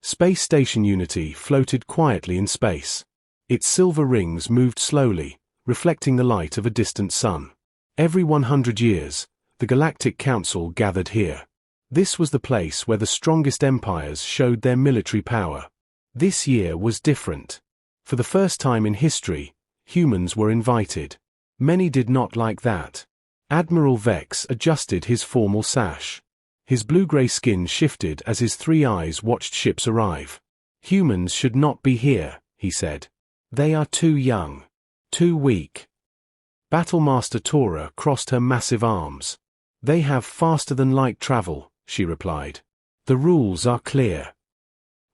Space Station Unity floated quietly in space. Its silver rings moved slowly, reflecting the light of a distant sun. Every 100 years, the Galactic Council gathered here. This was the place where the strongest empires showed their military power. This year was different. For the first time in history, humans were invited. Many did not like that. Admiral Vex adjusted his formal sash. His blue-gray skin shifted as his 3 eyes watched ships arrive. Humans should not be here, he said. They are too young. Too weak. Battlemaster Tora crossed her massive arms. They have faster-than-light travel, she replied. The rules are clear.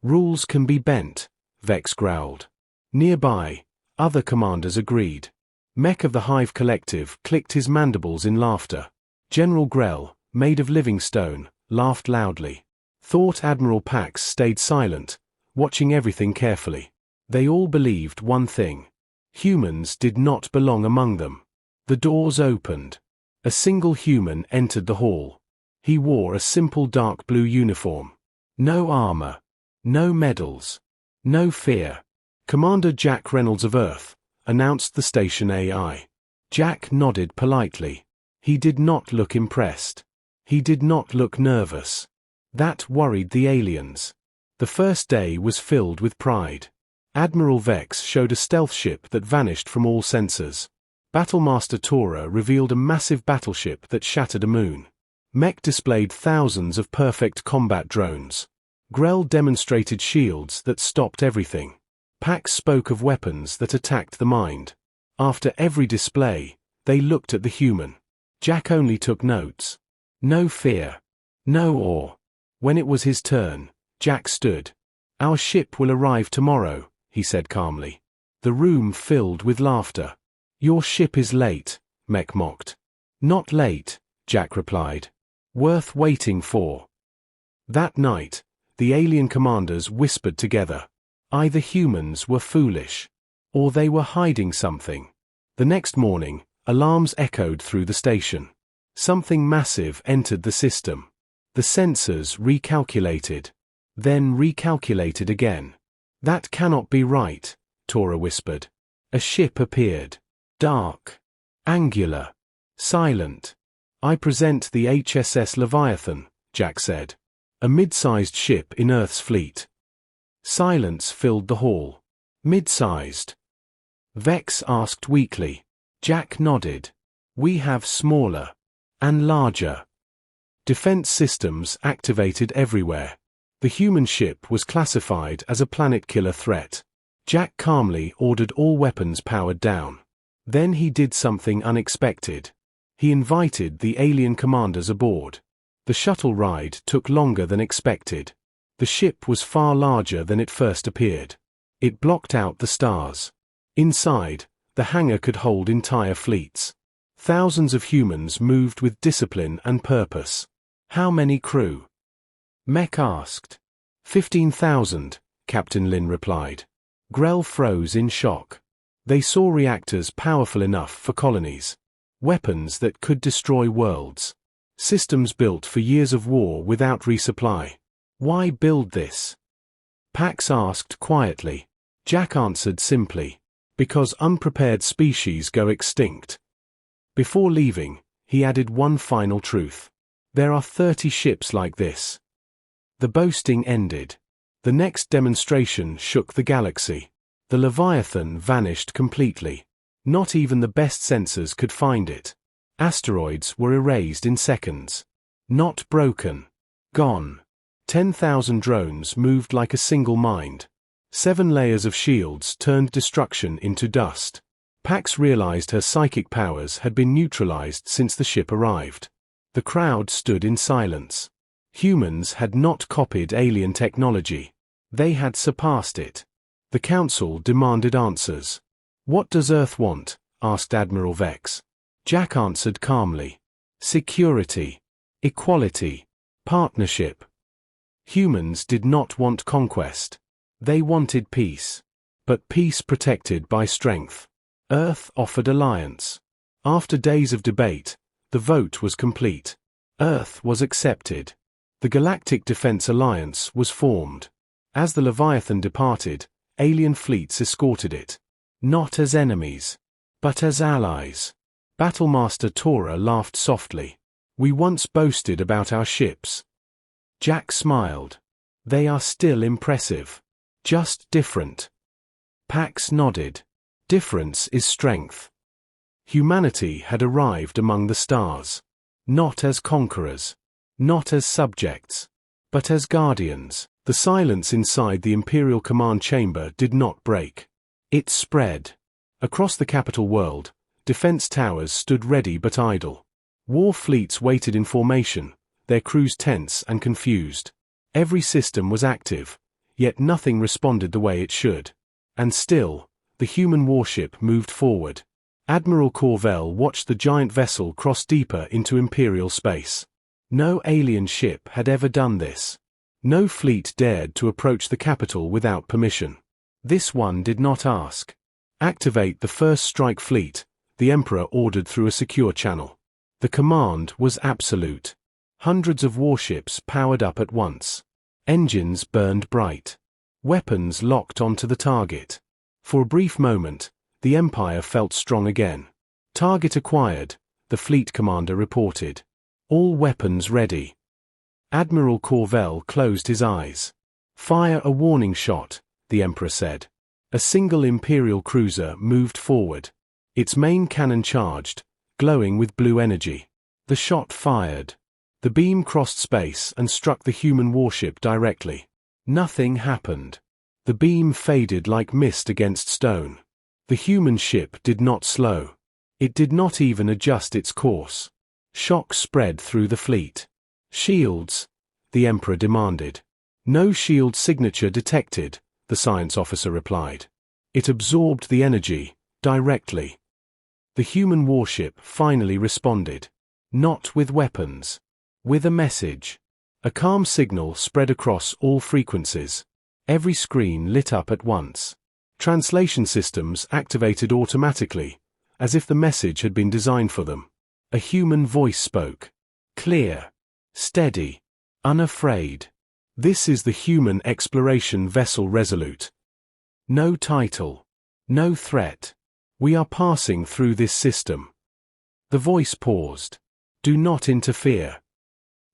Rules can be bent, Vex growled. Nearby, other commanders agreed. Mech of the Hive Collective clicked his mandibles in laughter. General Grell, made of living stone, laughed loudly. Thought Admiral Pax stayed silent, watching everything carefully. They all believed one thing. Humans did not belong among them. The doors opened. A single human entered the hall. He wore a simple dark blue uniform. No armor. No medals. No fear. Commander Jack Reynolds of Earth, announced the station AI. Jack nodded politely. He did not look impressed. He did not look nervous. That worried the aliens. The first day was filled with pride. Admiral Vex showed a stealth ship that vanished from all sensors. Battlemaster Tora revealed a massive battleship that shattered a moon. Mech displayed thousands of perfect combat drones. Grell demonstrated shields that stopped everything. Pax spoke of weapons that attacked the mind. After every display, they looked at the human. Jack only took notes. No fear. No awe. When it was his turn, Jack stood. Our ship will arrive tomorrow, he said calmly. The room filled with laughter. Your ship is late, Mech mocked. Not late, Jack replied. Worth waiting for. That night, the alien commanders whispered together. Either humans were foolish, or they were hiding something. The next morning, alarms echoed through the station. Something massive entered the system. The sensors recalculated. Then recalculated again. That cannot be right, Tora whispered. A ship appeared. Dark. Angular. Silent. I present the HSS Leviathan, Jack said. A mid-sized ship in Earth's fleet. Silence filled the hall. Mid-sized. Vex asked weakly. Jack nodded. We have smaller. And larger. Defense systems activated everywhere. The human ship was classified as a planet-killer threat. Jack calmly ordered all weapons powered down. Then he did something unexpected. He invited the alien commanders aboard. The shuttle ride took longer than expected. The ship was far larger than it first appeared. It blocked out the stars. Inside, the hangar could hold entire fleets. Thousands of humans moved with discipline and purpose. How many crew? Mech asked. 15,000, Captain Lin replied. Grell froze in shock. They saw reactors powerful enough for colonies. Weapons that could destroy worlds. Systems built for years of war without resupply. Why build this? Pax asked quietly. Jack answered simply. Because unprepared species go extinct. Before leaving, he added one final truth. There are 30 ships like this. The boasting ended. The next demonstration shook the galaxy. The Leviathan vanished completely. Not even the best sensors could find it. Asteroids were erased in seconds. Not broken. Gone. 10,000 drones moved like a single mind. 7 layers of shields turned destruction into dust. Pax realized her psychic powers had been neutralized since the ship arrived. The crowd stood in silence. Humans had not copied alien technology. They had surpassed it. The Council demanded answers. What does Earth want? Asked Admiral Vex. Jack answered calmly. Security. Equality. Partnership. Humans did not want conquest. They wanted peace. But peace protected by strength. Earth offered alliance. After days of debate, the vote was complete. Earth was accepted. The Galactic Defense Alliance was formed. As the Leviathan departed, alien fleets escorted it. Not as enemies, but as allies. Battlemaster Tora laughed softly. We once boasted about our ships. Jack smiled. They are still impressive. Just different. Pax nodded. Difference is strength. Humanity had arrived among the stars. Not as conquerors. Not as subjects. But as guardians. The silence inside the Imperial Command Chamber did not break. It spread. Across the capital world, defense towers stood ready but idle. War fleets waited in formation, their crews tense and confused. Every system was active, yet nothing responded the way it should. And still, the human warship moved forward. Admiral Corvell watched the giant vessel cross deeper into Imperial space. No alien ship had ever done this. No fleet dared to approach the capital without permission. This one did not ask. Activate the first strike fleet, the Emperor ordered through a secure channel. The command was absolute. Hundreds of warships powered up at once. Engines burned bright. Weapons locked onto the target. For a brief moment, the Empire felt strong again. Target acquired, the fleet commander reported. All weapons ready. Admiral Corvell closed his eyes. Fire a warning shot, the Emperor said. A single Imperial cruiser moved forward. Its main cannon charged, glowing with blue energy. The shot fired. The beam crossed space and struck the human warship directly. Nothing happened. The beam faded like mist against stone. The human ship did not slow. It did not even adjust its course. Shock spread through the fleet. Shields, the Emperor demanded. No shield signature detected, the science officer replied. It absorbed the energy, directly. The human warship finally responded. Not with weapons. With a message. A calm signal spread across all frequencies. Every screen lit up at once. Translation systems activated automatically, as if the message had been designed for them. A human voice spoke. Clear. Steady. Unafraid. This is the human exploration vessel Resolute. No title. No threat. We are passing through this system. The voice paused. Do not interfere.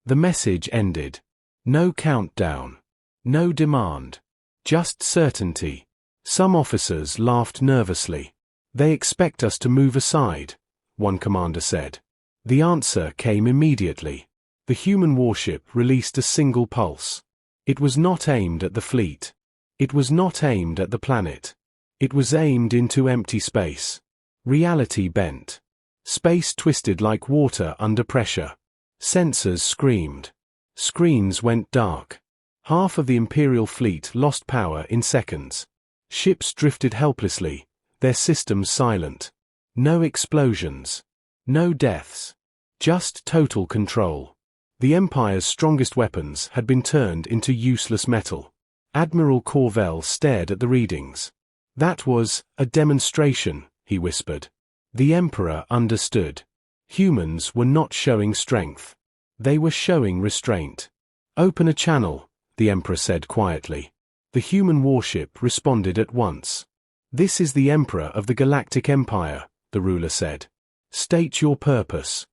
The message ended. No countdown. No demand. Just certainty. Some officers laughed nervously. They expect us to move aside, one commander said. The answer came immediately. The human warship released a single pulse. It was not aimed at the fleet. It was not aimed at the planet. It was aimed into empty space. Reality bent. Space twisted like water under pressure. Sensors screamed. Screens went dark. Half of the Imperial fleet lost power in seconds. Ships drifted helplessly, their systems silent. No explosions. No deaths. Just total control. The Empire's strongest weapons had been turned into useless metal. Admiral Corvell stared at the readings. That was a demonstration, he whispered. The Emperor understood. Humans were not showing strength. They were showing restraint. Open a channel, the Emperor said quietly. The human warship responded at once. This is the Emperor of the Galactic Empire, the ruler said. State your purpose.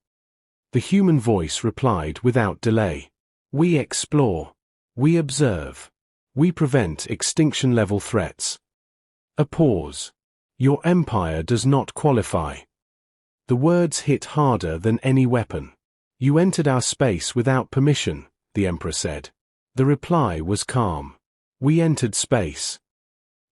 The human voice replied without delay. We explore. We observe. We prevent extinction-level threats. A pause. Your empire does not qualify. The words hit harder than any weapon. You entered our space without permission, the Emperor said. The reply was calm. We entered space.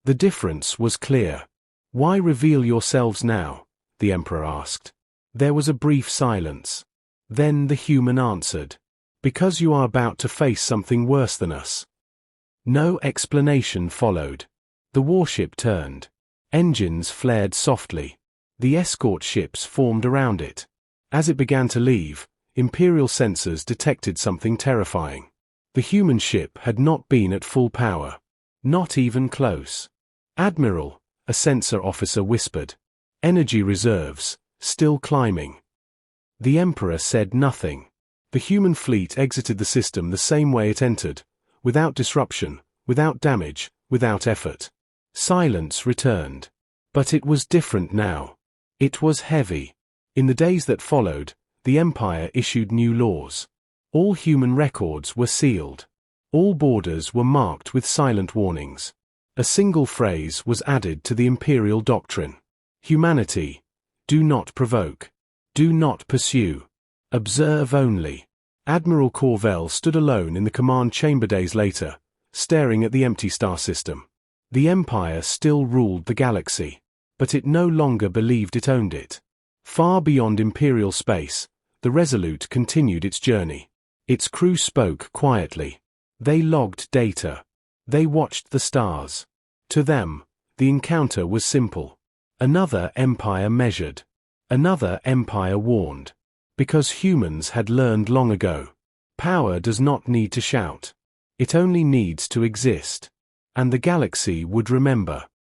The difference was clear. Why reveal yourselves now? The Emperor asked. There was a brief silence. Then the human answered. Because you are about to face something worse than us. No explanation followed. The warship turned. Engines flared softly. The escort ships formed around it. As it began to leave, Imperial sensors detected something terrifying. The human ship had not been at full power. Not even close. Admiral, a sensor officer whispered. Energy reserves, still climbing. The Emperor said nothing. The human fleet exited the system the same way it entered, without disruption, without damage, without effort. Silence returned. But it was different now. It was heavy. In the days that followed, the Empire issued new laws. All human records were sealed. All borders were marked with silent warnings. A single phrase was added to the imperial doctrine. Humanity, do not provoke. Do not pursue. Observe only. Admiral Corvell stood alone in the command chamber days later, staring at the empty star system. The Empire still ruled the galaxy, but it no longer believed it owned it. Far beyond imperial space, the Resolute continued its journey. Its crew spoke quietly. They logged data. They watched the stars. To them, the encounter was simple. Another empire measured. Another empire warned. Because humans had learned long ago. Power does not need to shout. It only needs to exist. And the galaxy would remember.